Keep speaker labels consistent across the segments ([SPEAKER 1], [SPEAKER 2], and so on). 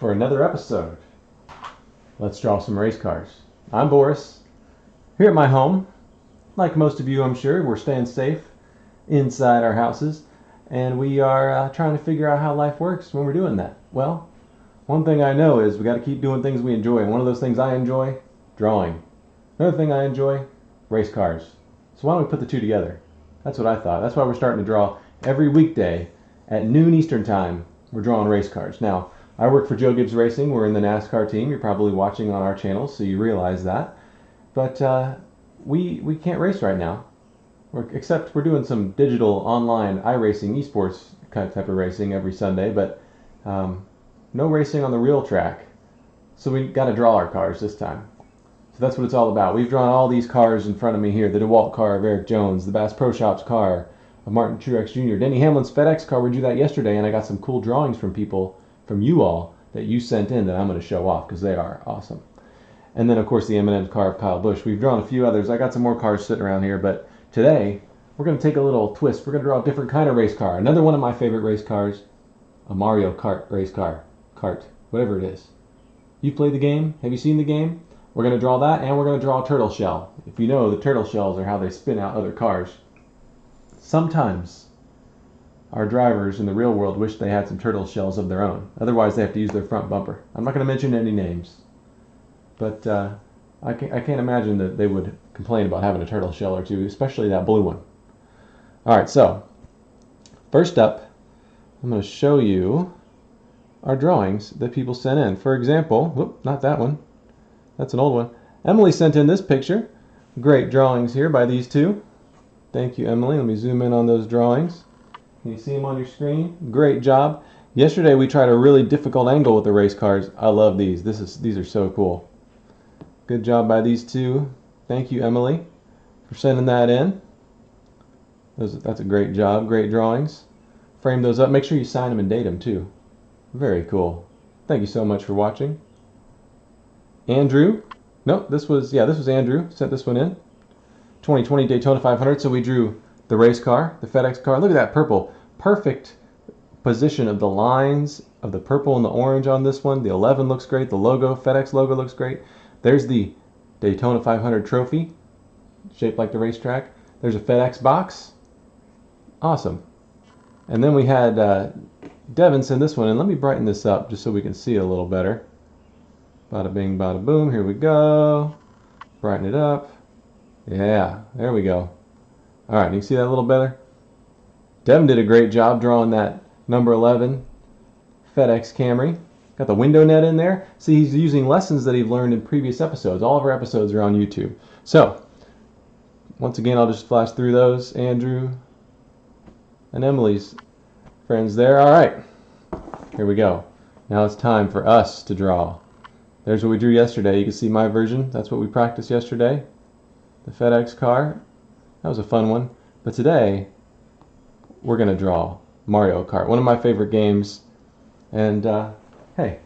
[SPEAKER 1] For another episode. Let's draw some race cars. I'm Boris, here at my home. Like most of you, I'm sure, we're staying safe inside our houses, and we are trying to figure out how life works when we're doing that. Well, one thing I know is we got to keep doing things we enjoy, and one of those things I enjoy, drawing. Another thing I enjoy, race cars. So why don't we put the two together? That's what I thought. That's why we're starting to draw every weekday at noon Eastern time. We're drawing race cars. Now, I work for Joe Gibbs Racing. We're in the NASCAR team. You're probably watching on our channel, so you realize that. But we can't race right now, except we're doing some digital online iRacing, esports type of racing every Sunday, but no racing on the real track. So we got to draw our cars this time. So that's what it's all about. We've drawn all these cars in front of me here. The DeWalt car of Eric Jones, the Bass Pro Shops car of Martin Truex Jr., Denny Hamlin's FedEx car. We drew that yesterday, and I got some cool drawings from you all that you sent in that I'm going to show off because they are awesome. And then, of course, the M&M's car of Kyle Busch. We've drawn a few others. I got some more cars sitting around here, but today we're going to take a little twist. We're going to draw a different kind of race car. Another one of my favorite race cars, a Mario Kart race car. Kart, whatever it is. You played the game? Have you seen the game? We're going to draw that, and we're going to draw a turtle shell. If you know, the turtle shells are how they spin out other cars. Sometimes our drivers in the real world wish they had some turtle shells of their own. Otherwise, they have to use their front bumper. I'm not going to mention any names, but I can't imagine that they would complain about having a turtle shell or two, especially that blue one. All right, so first up, I'm going to show you our drawings that people sent in. For example, whoop, not that one. That's an old one. Emily sent in this picture. Great drawings here by these two. Thank you, Emily. Let me zoom in on those drawings. Can you see them on your screen? Great job. Yesterday we tried a really difficult angle with the race cars. I love these. These are so cool. Good job by these two. Thank you, Emily, for sending that in. That's a great job. Great drawings. Frame those up. Make sure you sign them and date them too. Very cool. Thank you so much for watching. Andrew. Nope, this was Andrew. Sent this one in. 2020 Daytona 500. So we drew the race car, the FedEx car. Look at that purple. Perfect position of the lines of the purple and the orange on this one. The 11 looks great. The logo, FedEx logo, looks great. There's the Daytona 500 trophy, shaped like the racetrack. There's a FedEx box. Awesome. And then we had Devin send this one in. Let me brighten this up just so we can see it a little better. Bada bing, bada boom. Here we go. Brighten it up. Yeah, there we go. All right, you see that a little better? Devin did a great job drawing that number 11 FedEx Camry. Got the window net in there. See, he's using lessons that he's learned in previous episodes. All of our episodes are on YouTube. So, once again, I'll just flash through those. Andrew and Emily's friends there. All right, here we go. Now it's time for us to draw. There's what we drew yesterday. You can see my version. That's what we practiced yesterday. The FedEx car. That was a fun one. But today, we're going to draw Mario Kart, one of my favorite games. And, hey,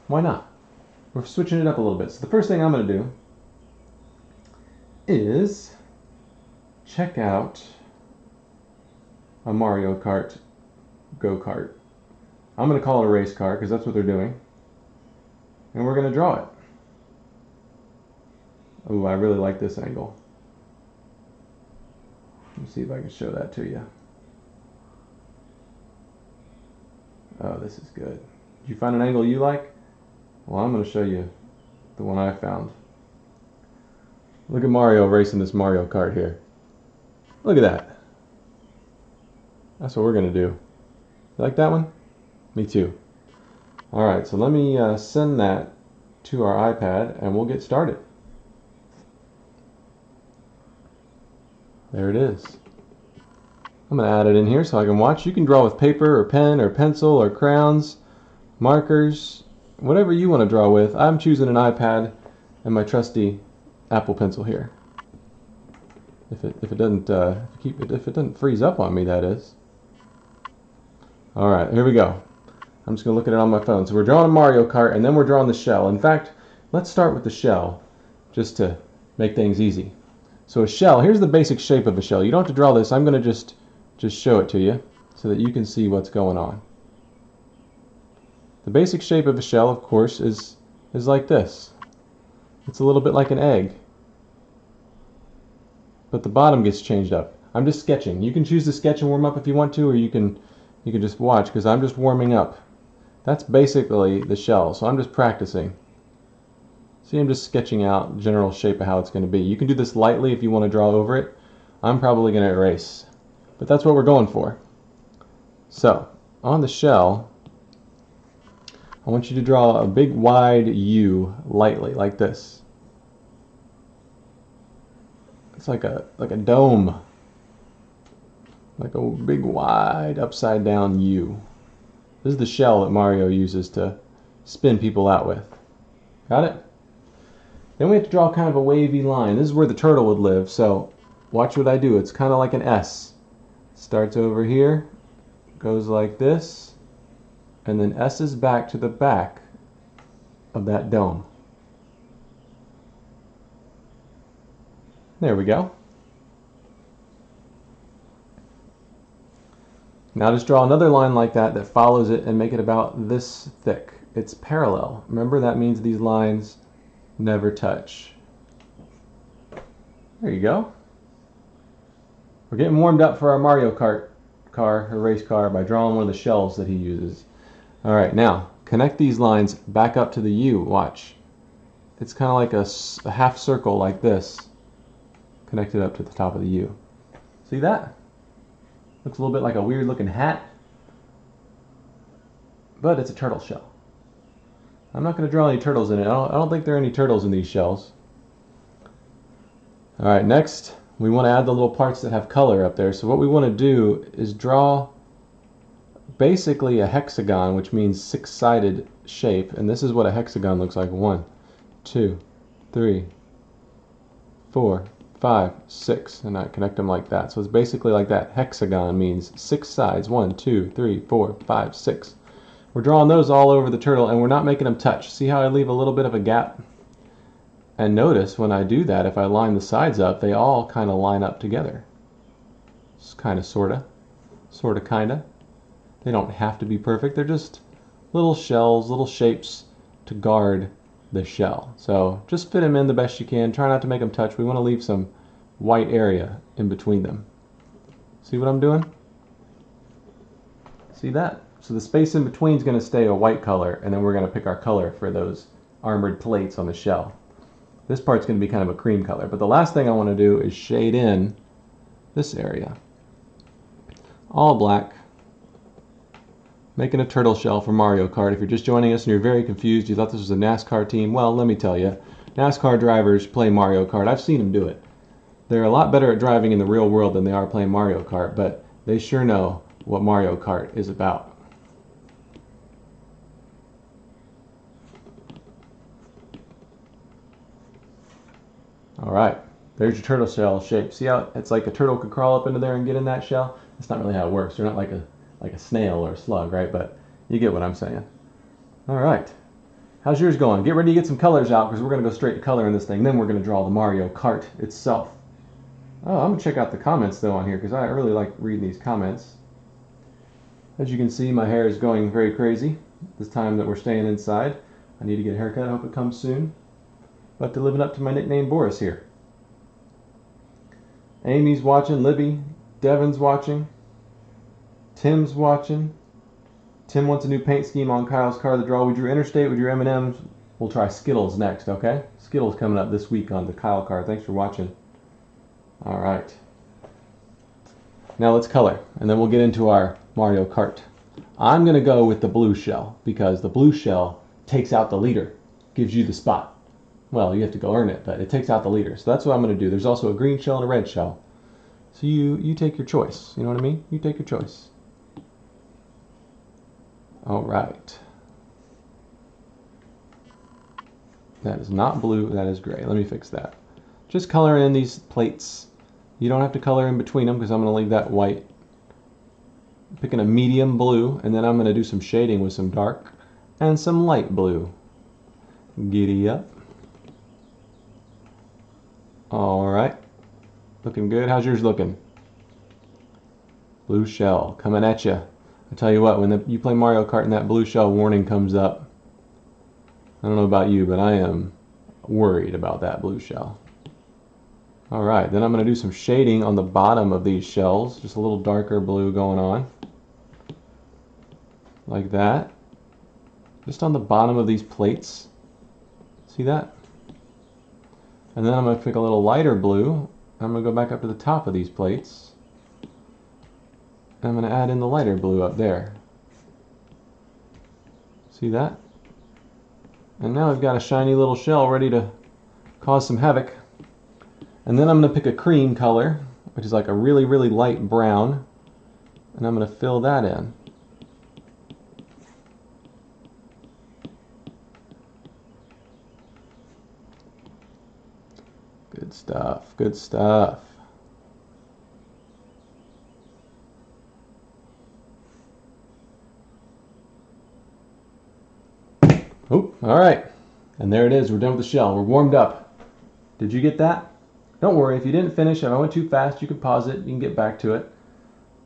[SPEAKER 1] why not? We're switching it up a little bit. So the first thing I'm going to do is check out a Mario Kart go-kart. I'm going to call it a race car because that's what they're doing. And we're going to draw it. Ooh, I really like this angle. Let me see if I can show that to you. Oh, this is good. Did you find an angle you like? Well, I'm going to show you the one I found. Look at Mario racing this Mario Kart here. Look at that. That's what we're going to do. You like that one? Me too. Alright, so let me send that to our iPad and we'll get started. There it is. I'm going to add it in here so I can watch. You can draw with paper or pen or pencil or crayons, markers, whatever you want to draw with. I'm choosing an iPad and my trusty Apple Pencil here. If it doesn't freeze up on me, that is. All right, here we go. I'm just going to look at it on my phone. So we're drawing a Mario Kart and then we're drawing the shell. In fact, let's start with the shell just to make things easy. So a shell, here's the basic shape of a shell. You don't have to draw this. I'm going to just show it to you so that you can see what's going on. The basic shape of a shell, of course, is like this. It's a little bit like an egg, but the bottom gets changed up. I'm just sketching. You can choose to sketch and warm up if you want to, or you can just watch, because I'm just warming up. That's basically the shell, so I'm just practicing. See, I'm just sketching out the general shape of how it's going to be. You can do this lightly if you want to draw over it. I'm probably going to erase, but that's what we're going for. So, on the shell, I want you to draw a big wide U lightly, like this. It's like a dome, like a big wide upside down U. This is the shell that Mario uses to spin people out with. Got it? Then we have to draw kind of a wavy line. This is where the turtle would live, so watch what I do. It's kind of like an S. Starts over here, goes like this, and then S's back to the back of that dome. There we go. Now just draw another line like that follows it and make it about this thick. It's parallel. Remember, that means these lines never touch. There you go. We're getting warmed up for our Mario Kart car, or race car, by drawing one of the shells that he uses. Alright, now connect these lines back up to the U. Watch. It's kind of like a half circle like this, connected up to the top of the U. See that? Looks a little bit like a weird looking hat, but it's a turtle shell. I'm not going to draw any turtles in it. I don't think there are any turtles in these shells. Alright, next we want to add the little parts that have color up there. So what we want to do is draw basically a hexagon, which means six-sided shape, and this is what a hexagon looks like. 1, 2, 3, 4, 5, 6, and I connect them like that. So it's basically like that. Hexagon means 6 sides. 1, 2, 3, 4, 5, 6. We're drawing those all over the turtle, and we're not making them touch. See how I leave a little bit of a gap? And notice when I do that, if I line the sides up, they all kind of line up together. It's kind of, sorta, kinda. They don't have to be perfect. They're just little shells, little shapes to guard the shell. So just fit them in the best you can. Try not to make them touch. We want to leave some white area in between them. See what I'm doing? See that? So the space in between is going to stay a white color, and then we're going to pick our color for those armored plates on the shell. This part's going to be kind of a cream color, but the last thing I want to do is shade in this area. All black. Making a turtle shell for Mario Kart. If you're just joining us and you're very confused, you thought this was a NASCAR team, well, let me tell you, NASCAR drivers play Mario Kart. I've seen them do it. They're a lot better at driving in the real world than they are playing Mario Kart, but they sure know what Mario Kart is about. Alright, there's your turtle shell shape. See how it's like a turtle could crawl up into there and get in that shell? That's not really how it works. They're not like a snail or a slug, right? But you get what I'm saying. Alright, how's yours going? Get ready to get some colors out, because we're going to go straight to color in this thing. Then we're going to draw the Mario Kart itself. Oh, I'm going to check out the comments though on here, because I really like reading these comments. As you can see, my hair is going very crazy this time that we're staying inside. I need to get a haircut. I hope it comes soon. But to living up to my nickname, Boris here. Amy's watching, Libby, Devin's watching, Tim's watching. Tim wants a new paint scheme on Kyle's car. The draw, we drew Interstate, we drew M&M's. We'll try Skittles next, okay? Skittles coming up this week on the Kyle car. Thanks for watching. Alright. Now let's color, and then we'll get into our Mario Kart. I'm going to go with the blue shell, because the blue shell takes out the leader, gives you the spot. Well, you have to go earn it, but it takes out the leader. So that's what I'm going to do. There's also a green shell and a red shell. So you take your choice. You know what I mean? You take your choice. Alright. That is not blue, that is gray. Let me fix that. Just color in these plates. You don't have to color in between them, because I'm going to leave that white. Picking a medium blue, and then I'm going to do some shading with some dark and some light blue. Giddy up. Alright. Looking good. How's yours looking? Blue shell coming at you. I tell you what, when you play Mario Kart and that blue shell warning comes up, I don't know about you, but I am worried about that blue shell. Alright, then I'm going to do some shading on the bottom of these shells, just a little darker blue going on, like that, just on the bottom of these plates. See that? And then I'm going to pick a little lighter blue. I'm going to go back up to the top of these plates. And I'm going to add in the lighter blue up there. See that? And now I've got a shiny little shell ready to cause some havoc. And then I'm going to pick a cream color, which is like a really, really light brown. And I'm going to fill that in. Good stuff, good stuff. Oh, all right. And there it is. We're done with the shell. We're warmed up. Did you get that? Don't worry. If you didn't finish, if I went too fast, you can pause it. You can get back to it.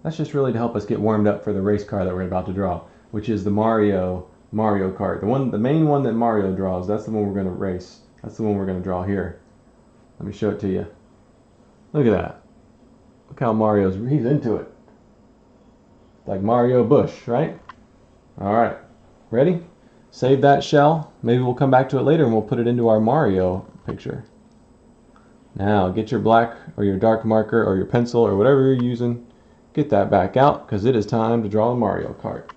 [SPEAKER 1] That's just really to help us get warmed up for the race car that we're about to draw, which is the Mario Kart. The main one that Mario draws. That's the one we're going to race. That's the one we're going to draw here. Let me show it to you. Look at that. Look how he's into it. Like Mario Bush, right? All right. Ready? Save that shell. Maybe we'll come back to it later and we'll put it into our Mario picture. Now, get your black or your dark marker or your pencil or whatever you're using. Get that back out because it is time to draw a Mario Kart.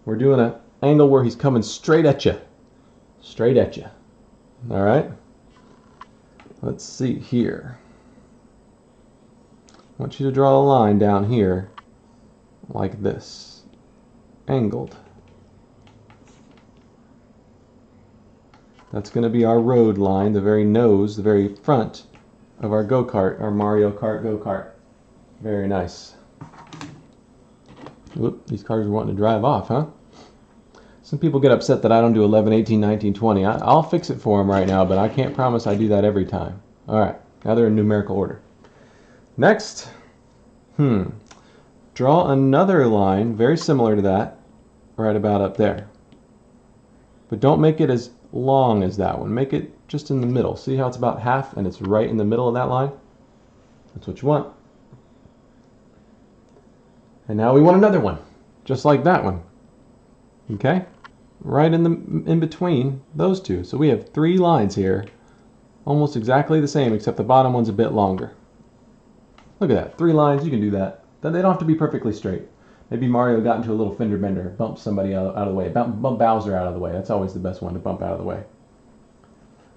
[SPEAKER 1] We're doing an angle where he's coming straight at you. Straight at you. All right? Let's see here. I want you to draw a line down here like this, angled. That's going to be our road line, the very nose, the very front of our go-kart, our Mario Kart go-kart. Very nice. Whoop, these cars are wanting to drive off, huh? Some people get upset that I don't do 11, 18, 19, 20. I'll fix it for them right now, but I can't promise I do that every time. All right, now they're in numerical order. Next, draw another line very similar to that, right about up there. But don't make it as long as that one. Make it just in the middle. See how it's about half and it's right in the middle of that line? That's what you want. And now we want another one, just like that one. Okay? Right in between those two. So we have 3 lines here, almost exactly the same, except the bottom one's a bit longer. Look at that. 3 lines, you can do that. They don't have to be perfectly straight. Maybe Mario got into a little fender bender, bumped somebody out of the way, bump Bowser out of the way. That's always the best one to bump out of the way.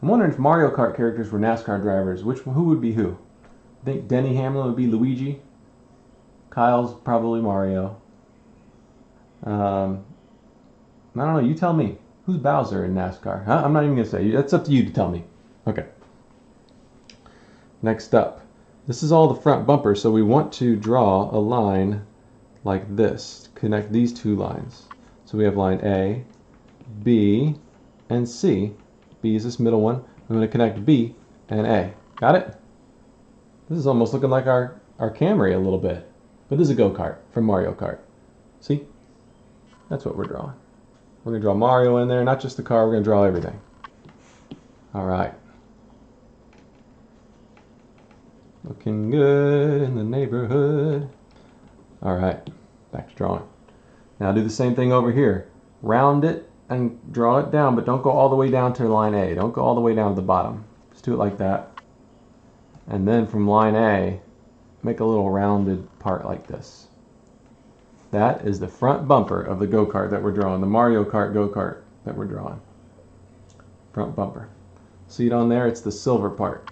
[SPEAKER 1] I'm wondering if Mario Kart characters were NASCAR drivers, who would be who? I think Denny Hamlin would be Luigi. Kyle's probably Mario. I don't know, you tell me. Who's Bowser in NASCAR? Huh? I'm not even going to say. That's up to you to tell me. Okay. Next up. This is all the front bumper, so we want to draw a line like this. Connect these 2 lines. So we have line A, B, and C. B is this middle one. I'm going to connect B and A. Got it? This is almost looking like our Camry a little bit. But this is a go-kart from Mario Kart. See? That's what we're drawing. We're going to draw Mario in there, not just the car, we're going to draw everything. All right. Looking good in the neighborhood. All right, back to drawing. Now do the same thing over here. Round it and draw it down, but don't go all the way down to line A. Don't go all the way down to the bottom. Just do it like that. And then from line A, make a little rounded part like this. That is the front bumper of the go-kart that we're drawing, the Mario Kart go-kart that we're drawing. Front bumper. See it on there? It's the silver part.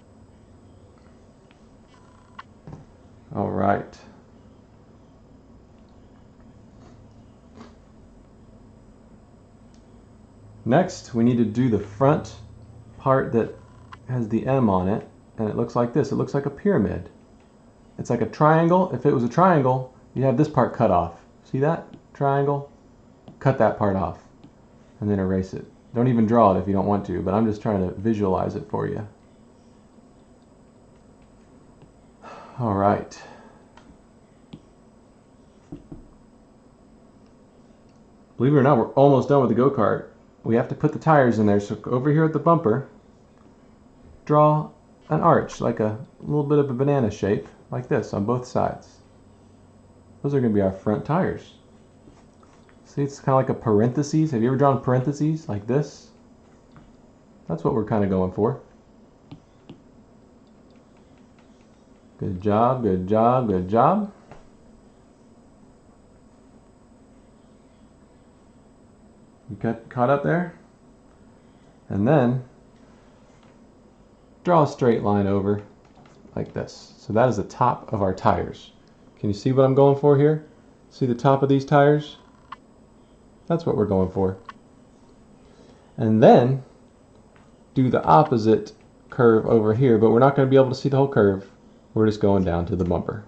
[SPEAKER 1] All right. Next, we need to do the front part that has the M on it, and it looks like this. It looks like a pyramid. It's like a triangle. If it was a triangle, you'd have this part cut off. See that? Triangle? Cut that part off and then erase it. Don't even draw it if you don't want to, but I'm just trying to visualize it for you. All right. believe it or not, we're almost done with the go-kart. We have to put the tires in there. So over here at the bumper, draw an arch, like a little bit of a banana shape, like this on both sides. Those are going to be our front tires. See, it's kind of like a parentheses. Have you ever drawn parentheses like this? That's what we're kind of going for. Good job, good job, good job. You got caught up there? And then draw a straight line over like this. So that is the top of our tires. Can you see what I'm going for here? See the top of these tires? That's what we're going for. And then do the opposite curve over here, but we're not going to be able to see the whole curve. We're just going down to the bumper.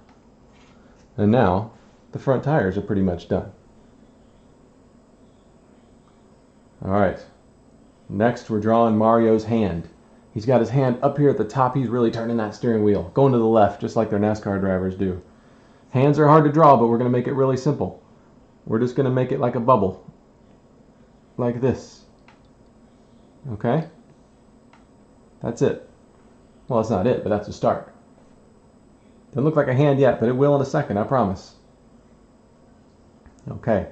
[SPEAKER 1] And now the front tires are pretty much done. Alright, next we're drawing Mario's hand. He's got his hand up here at the top. He's really turning that steering wheel, going to the left, just like their NASCAR drivers do. Hands are hard to draw, but we're going to make it really simple. We're just going to make it like a bubble, like this. Okay? That's it. Well, that's not it, but that's a start. Doesn't look like a hand yet, but it will in a second, I promise. Okay.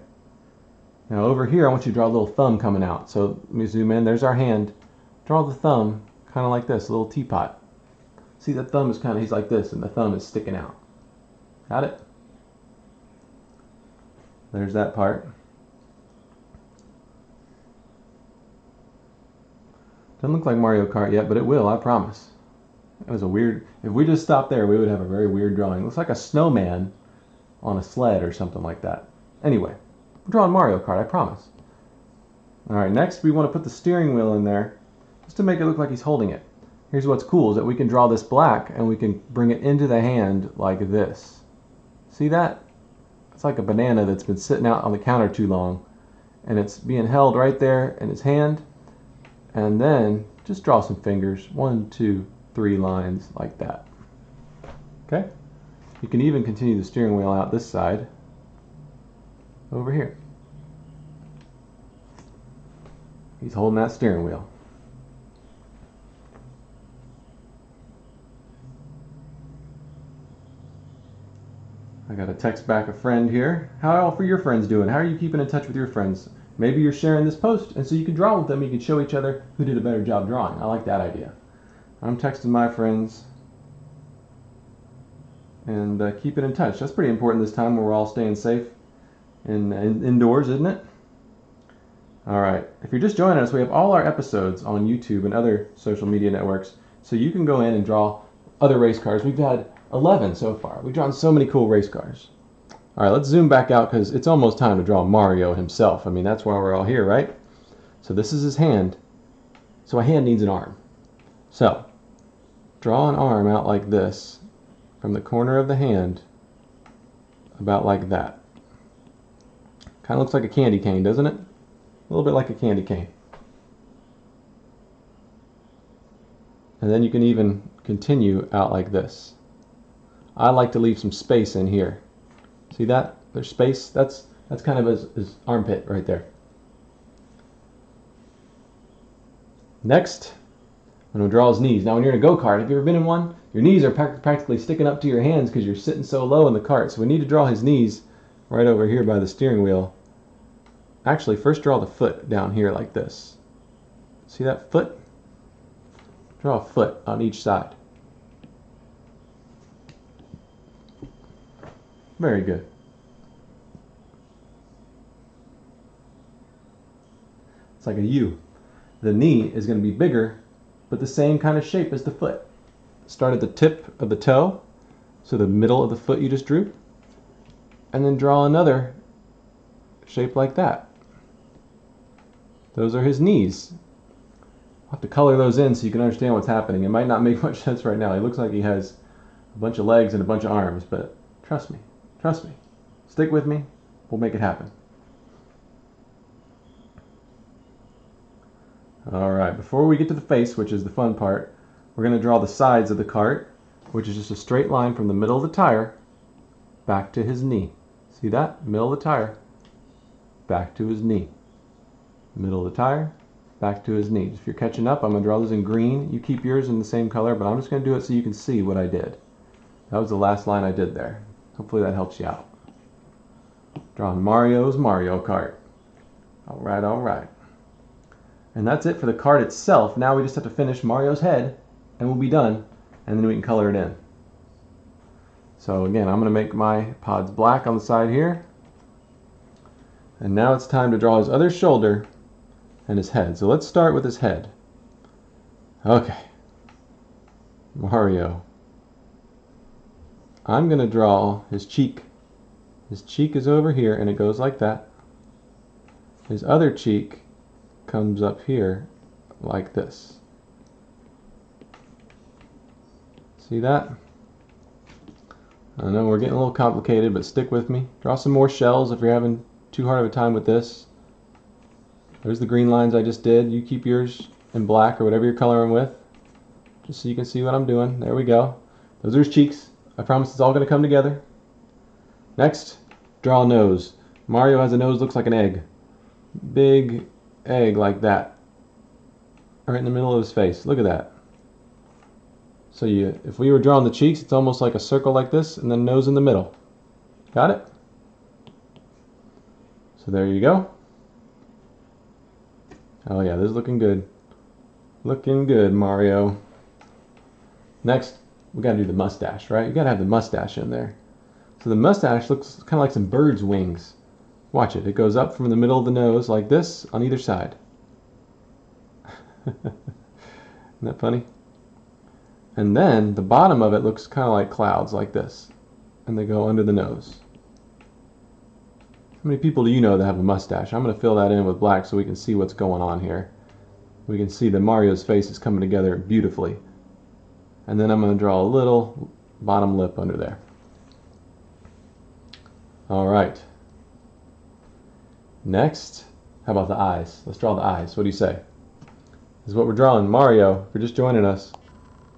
[SPEAKER 1] Now over here, I want you to draw a little thumb coming out. So let me zoom in. There's our hand. Draw the thumb kind of like this, a little teapot. See, the thumb is kind of, he's like this, and the thumb is sticking out. Got it? There's that part. Doesn't look like Mario Kart yet, but it will, I promise. It was a weird, if we just stopped there, we would have a very weird drawing. It looks like a snowman on a sled or something like that. Anyway, we're drawing Mario Kart, I promise. Alright, next we want to put the steering wheel in there just to make it look like he's holding it. Here's what's cool is that we can draw this black and we can bring it into the hand like this. See that? It's like a banana that's been sitting out on the counter too long, and it's being held right there in his hand. And then just draw some fingers, 1, 2, 3 lines like that. Okay? You can even continue the steering wheel out this side over here. He's holding that steering wheel. I got a text back a friend here. How are all for your friends doing? How are you keeping in touch with your friends? Maybe you're sharing this post, and so you can draw with them. You can show each other who did a better job drawing. I like that idea. I'm texting my friends and keeping in touch. That's pretty important this time where we're all staying safe and indoors, isn't it? All right. If you're just joining us, we have all our episodes on YouTube and other social media networks, so you can go in and draw other race cars. We've had 11 so far. We've drawn so many cool race cars. All right, let's zoom back out because it's almost time to draw Mario himself. I mean, that's why we're all here, right? So this is his hand. So a hand needs an arm. So draw an arm out like this from the corner of the hand, about like that. Kind of looks like a candy cane, doesn't it? A little bit like a candy cane. And then you can even continue out like this. I like to leave some space in here. See that? There's space. That's kind of his armpit right there. Next, I'm going to draw his knees. Now when you're in a go-kart, have you ever been in one? Your knees are practically sticking up to your hands because you're sitting so low in the cart. So we need to draw his knees right over here by the steering wheel. Actually, first draw the foot down here like this. See that foot? Draw a foot on each side. Very good. It's like a U. The knee is going to be bigger, but the same kind of shape as the foot. Start at the tip of the toe, so the middle of the foot you just drew, and then draw another shape like that. Those are his knees. I'll have to color those in so you can understand what's happening. It might not make much sense right now. He looks like he has a bunch of legs and a bunch of arms, but trust me. Trust me. Stick with me. We'll make it happen. Alright, before we get to the face, which is the fun part, we're going to draw the sides of the cart, which is just a straight line from the middle of the tire back to his knee. See that? Middle of the tire. back to his knee. Middle of the tire, back to his knee. If you're catching up, I'm going to draw this in green. You keep yours in the same color, but I'm just going to do it so you can see what I did. That was the last line I did there. Hopefully that helps you out. Drawing Mario's Mario Kart. Alright, alright. And that's it for the card itself. Now we just have to finish Mario's head, and we'll be done, and then we can color it in. So again, I'm going to make my pods black on the side here. And now it's time to draw his other shoulder and his head. So let's start with his head. Okay. Mario. I'm going to draw his cheek. His cheek is over here and it goes like that. His other cheek comes up here like this. See that? I know we're getting a little complicated, but stick with me. Draw some more shells if you're having too hard of a time with this. There's the green lines I just did. You keep yours in black or whatever you're coloring with, just so you can see what I'm doing. There we go. Those are his cheeks. I promise it's all going to come together. Next, draw a nose. Mario has a nose, looks like an egg. Big egg like that. Right in the middle of his face. Look at that. So if we were drawing the cheeks, it's almost like a circle like this, and then nose in the middle. Got it? So there you go. Oh yeah, this is looking good. Looking good, Mario. Next, we gotta do the mustache, right? You gotta have the mustache in there. So the mustache looks kind of like some bird's wings. Watch it. It goes up from the middle of the nose like this on either side. Isn't that funny? And then the bottom of it looks kind of like clouds like this. And they go under the nose. How many people do you know that have a mustache? I'm going to fill that in with black so we can see what's going on here. We can see that Mario's face is coming together beautifully. And then I'm going to draw a little bottom lip under there. Alright. Next, how about the eyes? Let's draw the eyes. What do you say? This is what we're drawing. Mario, if you're just joining us,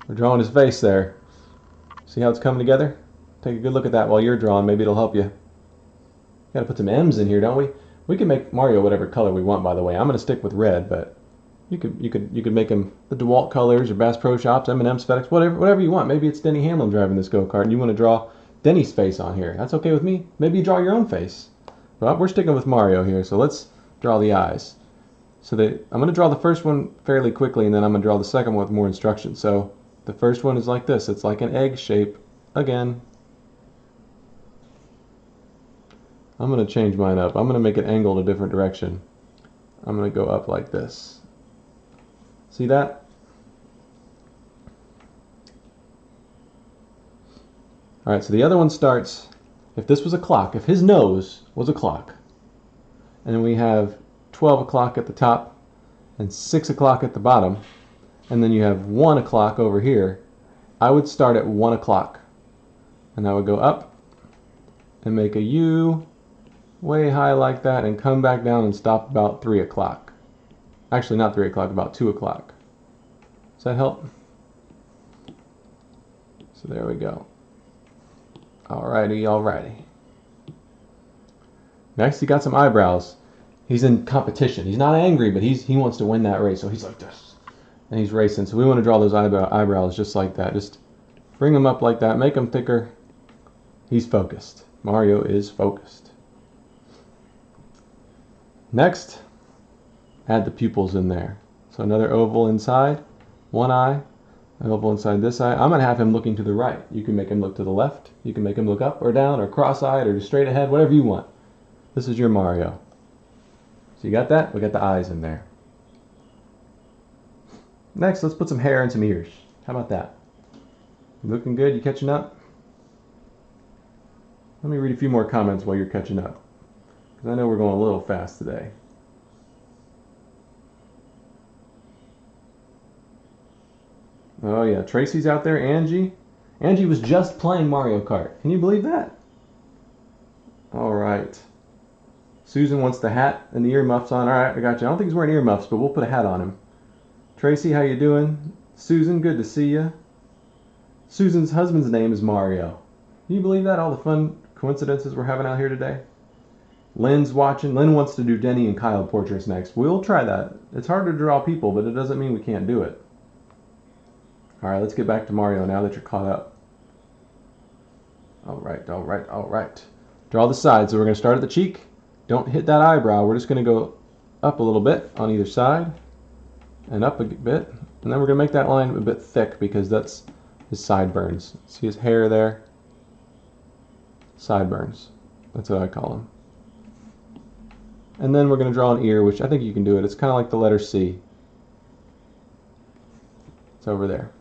[SPEAKER 1] we're drawing his face there. See how it's coming together? Take a good look at that while you're drawing. Maybe it'll help you. Gotta put some M's in here, don't we? We can make Mario whatever color we want, by the way. I'm gonna stick with red, but you could make him the DeWalt colors or Bass Pro Shops, M&M's, FedEx, whatever you want. Maybe it's Denny Hamlin driving this go-kart and you want to draw Denny's face on here. That's okay with me. Maybe you draw your own face. But we're sticking with Mario here, so let's draw the eyes. So I'm gonna draw the first one fairly quickly, and then I'm gonna draw the second one with more instructions. So the first one is like this. It's like an egg shape again. I'm going to change mine up. I'm going to make it angled a different direction. I'm going to go up like this. See that? Alright, so the other one starts, if this was a clock, if his nose was a clock, and then we have 12 o'clock at the top and 6 o'clock at the bottom, and then you have 1 o'clock over here, I would start at 1 o'clock. And I would go up and make a U way high like that and come back down and stop about 3 o'clock. Actually, not 3 o'clock, about 2 o'clock. Does that help? So there we go. Alrighty, alrighty. Next, he got some eyebrows. He's in competition. He's not angry, but he wants to win that race. So he's like this. And he's racing. So we want to draw those eyebrows just like that. Just bring them up like that. Make them thicker. He's focused. Mario is focused. Next, add the pupils in there. So another oval inside, one eye, an oval inside this eye. I'm going to have him looking to the right. You can make him look to the left. You can make him look up or down or cross-eyed or just straight ahead, whatever you want. This is your Mario. So you got that? We got the eyes in there. Next, let's put some hair and some ears. How about that? You looking good? You catching up? Let me read a few more comments while you're catching up, because I know we're going a little fast today. Oh yeah, Tracy's out there. Angie was just playing Mario Kart. Can you believe that? All right. Susan wants the hat and the earmuffs on. All right, I got you. I don't think he's wearing earmuffs, but we'll put a hat on him. Tracy, how you doing? Susan, good to see you. Susan's husband's name is Mario. Can you believe that? All the fun coincidences we're having out here today. Lynn's watching. Lynn wants to do Denny and Kyle portraits next. We'll try that. It's hard to draw people, but it doesn't mean we can't do it. All right, let's get back to Mario now that you're caught up. All right, all right, all right. Draw the side. So we're going to start at the cheek. Don't hit that eyebrow. We're just going to go up a little bit on either side and up a bit. And then we're going to make that line a bit thick because that's his sideburns. See his hair there? Sideburns. That's what I call them. And then we're going to draw an ear, which I think you can do it. It's kind of like the letter C. It's over there.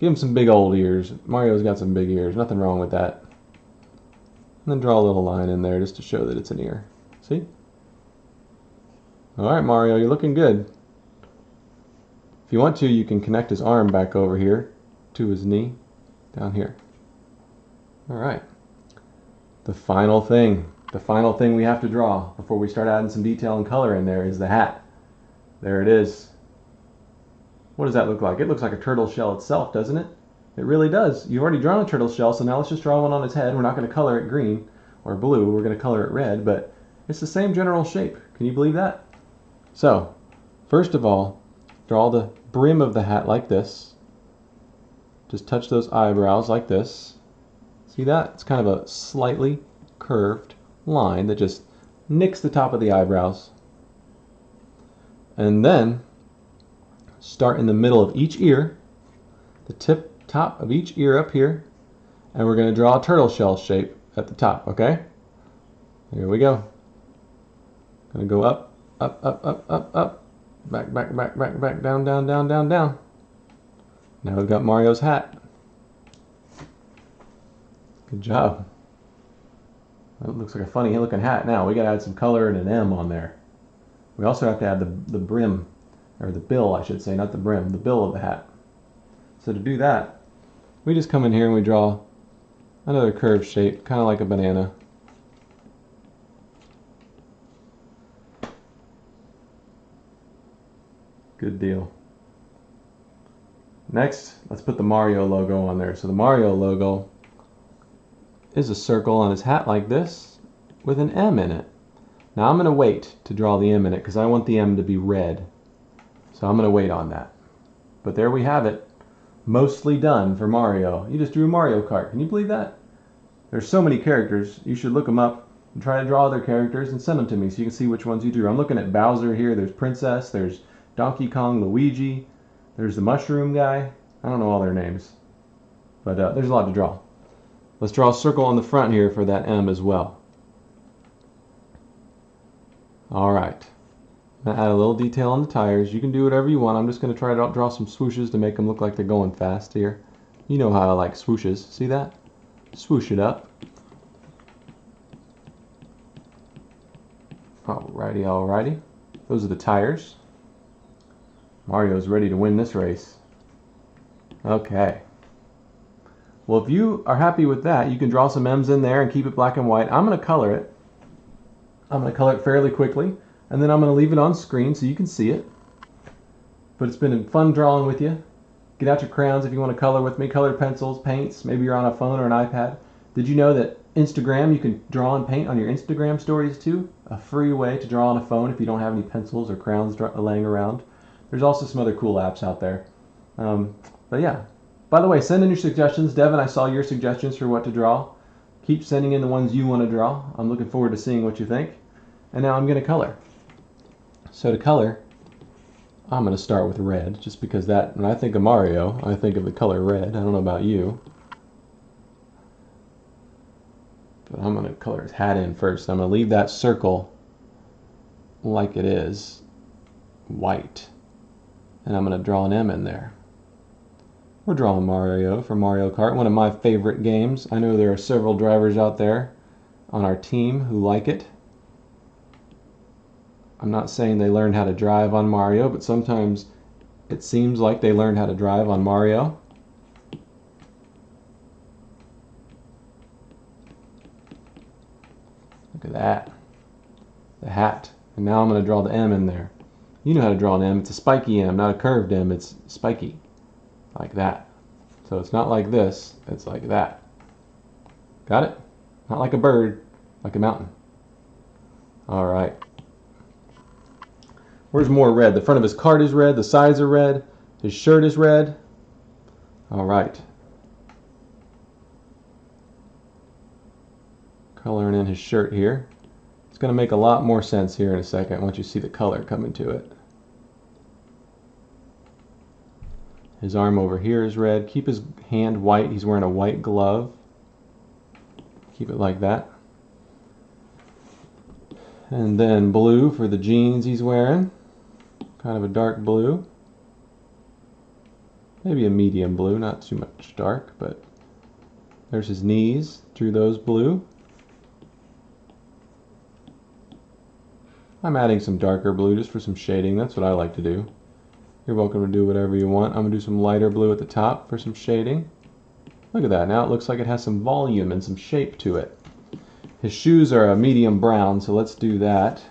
[SPEAKER 1] Give him some big old ears. Mario's got some big ears. Nothing wrong with that. And then draw a little line in there just to show that it's an ear. See? Alright, Mario, you're looking good. If you want to, you can connect his arm back over here to his knee down here. Alright. The final thing we have to draw before we start adding some detail and color in there is the hat. There it is. What does that look like? It looks like a turtle shell itself, doesn't it? It really does. You've already drawn a turtle shell, so now let's just draw one on his head. We're not going to color it green or blue. We're going to color it red, but it's the same general shape. Can you believe that? So, first of all, draw the brim of the hat like this. Just touch those eyebrows like this. See that? It's kind of a slightly curved line that just nicks the top of the eyebrows. And then start in the middle of each ear, the top of each ear up here, and we're going to draw a turtle shell shape at the top, okay? Here we go. Going to go up, up, up, up, up, up, back, back, back, back, back, down, down, down, down, down. Now we've got Mario's hat. Good job. That looks like a funny looking hat. Now we got to add some color and an M on there. We also have to add the brim, or the bill I should say, not the brim, the bill of the hat. So to do that, we just come in here and we draw another curved shape, kind of like a banana. Good deal. Next, let's put the Mario logo on there. So the Mario logo is a circle on his hat like this with an M in it. Now I'm going to wait to draw the M in it because I want the M to be red. So I'm going to wait on that. But there we have it. Mostly done for Mario. You just drew Mario Kart. Can you believe that? There's so many characters. You should look them up and try to draw other characters and send them to me so you can see which ones you drew. I'm looking at Bowser here. There's Princess. There's Donkey Kong, Luigi. There's the Mushroom guy. I don't know all their names. But there's a lot to draw. Let's draw a circle on the front here for that M as well. Alright. Now add a little detail on the tires. You can do whatever you want. I'm just going to try to draw some swooshes to make them look like they're going fast here. You know how I like swooshes. See that? Swoosh it up. Alrighty, alrighty. Those are the tires. Mario's ready to win this race. Okay. Well, if you are happy with that, you can draw some M's in there and keep it black and white. I'm going to color it. I'm going to color it fairly quickly, and then I'm going to leave it on screen so you can see it. But it's been fun drawing with you. Get out your crayons if you want to color with me. Colored pencils, paints. Maybe you're on a phone or an iPad. Did you know that Instagram, you can draw and paint on your Instagram stories too? A free way to draw on a phone if you don't have any pencils or crayons laying around. There's also some other cool apps out there. But yeah. By the way, send in your suggestions. Devin, I saw your suggestions for what to draw. Keep sending in the ones you want to draw. I'm looking forward to seeing what you think. And now I'm going to color. So to color, I'm going to start with red, just because that, when I think of Mario, I think of the color red. I don't know about you. But I'm going to color his hat in first. I'm going to leave that circle like it is, white. And I'm going to draw an M in there. We're drawing Mario for Mario Kart, one of my favorite games. I know there are several drivers out there on our team who like it. I'm not saying they learned how to drive on Mario, but sometimes it seems like they learned how to drive on Mario. Look at that. The hat. And now I'm going to draw the M in there. You know how to draw an M. It's a spiky M, not a curved M. It's spiky. Like that. So it's not like this, it's like that. Got it? Not like a bird, like a mountain. All right. Where's more red? The front of his cart is red. The sides are red. His shirt is red. All right. Coloring in his shirt here. It's going to make a lot more sense here in a second once you see the color come into it. His arm over here is red. Keep his hand white. He's wearing a white glove. Keep it like that. And then blue for the jeans he's wearing. Kind of a dark blue. Maybe a medium blue, not too much dark, but there's his knees. Drew those blue. I'm adding some darker blue just for some shading. That's what I like to do. You're welcome to do whatever you want. I'm going to do some lighter blue at the top for some shading. Look at that. Now it looks like it has some volume and some shape to it. His shoes are a medium brown, so let's do that.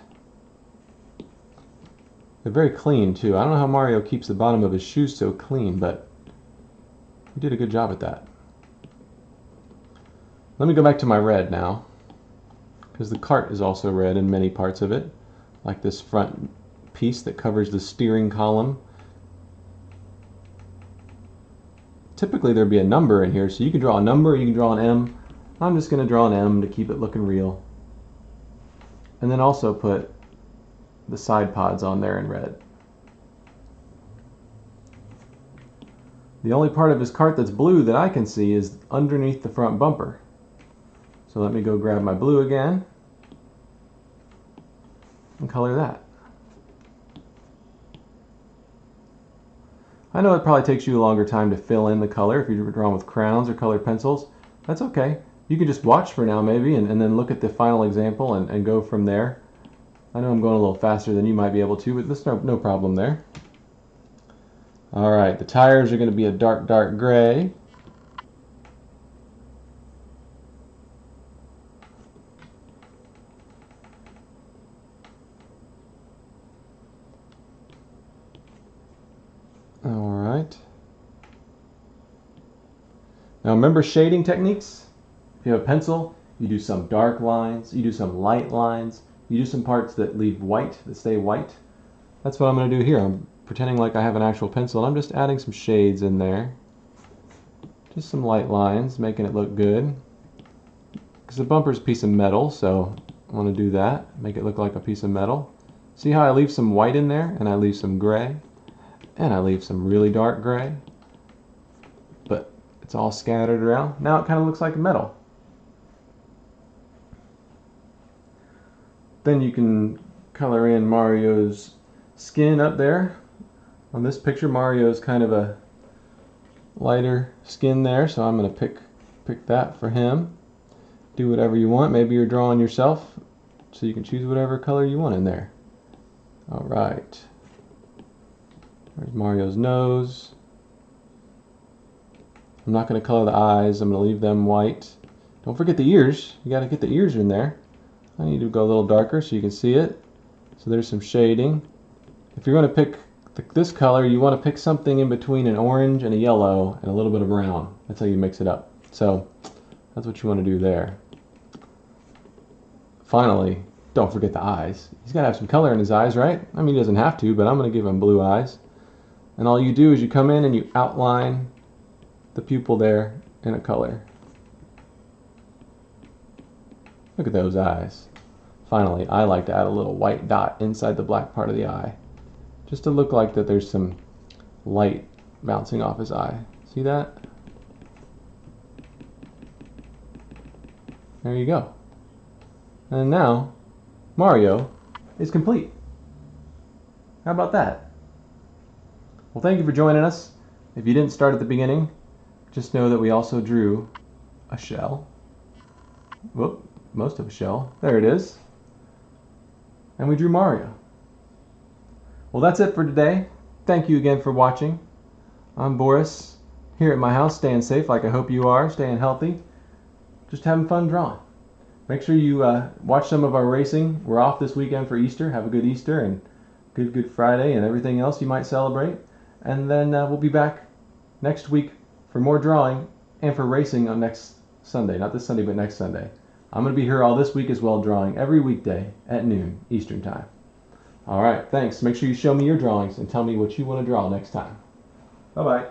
[SPEAKER 1] They're very clean too. I don't know how Mario keeps the bottom of his shoes so clean, but he did a good job at that. Let me go back to my red now, because the cart is also red in many parts of it, like this front piece that covers the steering column. Typically there'd be a number in here, so you can draw a number or you can draw an M. I'm just going to draw an M to keep it looking real. And then also put the side pods on there in red. The only part of his cart that's blue that I can see is underneath the front bumper. So let me go grab my blue again and color that. I know it probably takes you a longer time to fill in the color if you're drawing with crayons or colored pencils. That's okay. You can just watch for now maybe and then look at the final example and go from there. I know I'm going a little faster than you might be able to, but there's no problem there. Alright, the tires are going to be a dark gray. Alright. Now remember shading techniques? If you have a pencil, you do some dark lines, you do some light lines, you do some parts that leave white, that stay white. That's what I'm going to do here. I'm pretending like I have an actual pencil and I'm just adding some shades in there. Just some light lines, making it look good. Because the bumper's a piece of metal, so I want to do that. Make it look like a piece of metal. See how I leave some white in there and I leave some gray? And I leave some really dark gray. But it's all scattered around. Now it kind of looks like metal. Then you can color in Mario's skin up there. On this picture, Mario's kind of a lighter skin there, so I'm going to pick that for him. Do whatever you want. Maybe you're drawing yourself, so you can choose whatever color you want in there. Alright. There's Mario's nose. I'm not going to color the eyes. I'm going to leave them white. Don't forget the ears. You got to get the ears in there. I need to go a little darker so you can see it. So there's some shading. If you're going to pick this color, you want to pick something in between an orange and a yellow and a little bit of brown. That's how you mix it up. So that's what you want to do there. Finally, don't forget the eyes. He's got to have some color in his eyes, right? I mean, he doesn't have to, but I'm going to give him blue eyes. And all you do is you come in and you outline the pupil there in a color. Look at those eyes. Finally, I like to add a little white dot inside the black part of the eye, just to look like that there's some light bouncing off his eye. See that? There you go. And now, Mario is complete. How about that? Well, thank you for joining us. If you didn't start at the beginning, just know that we also drew a shell. Whoop, most of a shell. There it is. And we drew Mario. Well, that's it for today. Thank you again for watching. I'm Boris, here at my house, staying safe like I hope you are, staying healthy, just having fun drawing. Make sure you watch some of our racing. We're off this weekend for Easter. Have a good Easter and Good Friday and everything else you might celebrate. And then we'll be back next week for more drawing and for racing on next Sunday. Not this Sunday, but next Sunday. I'm going to be here all this week as well, drawing every weekday at noon Eastern Time. All right, thanks. Make sure you show me your drawings and tell me what you want to draw next time. Bye-bye.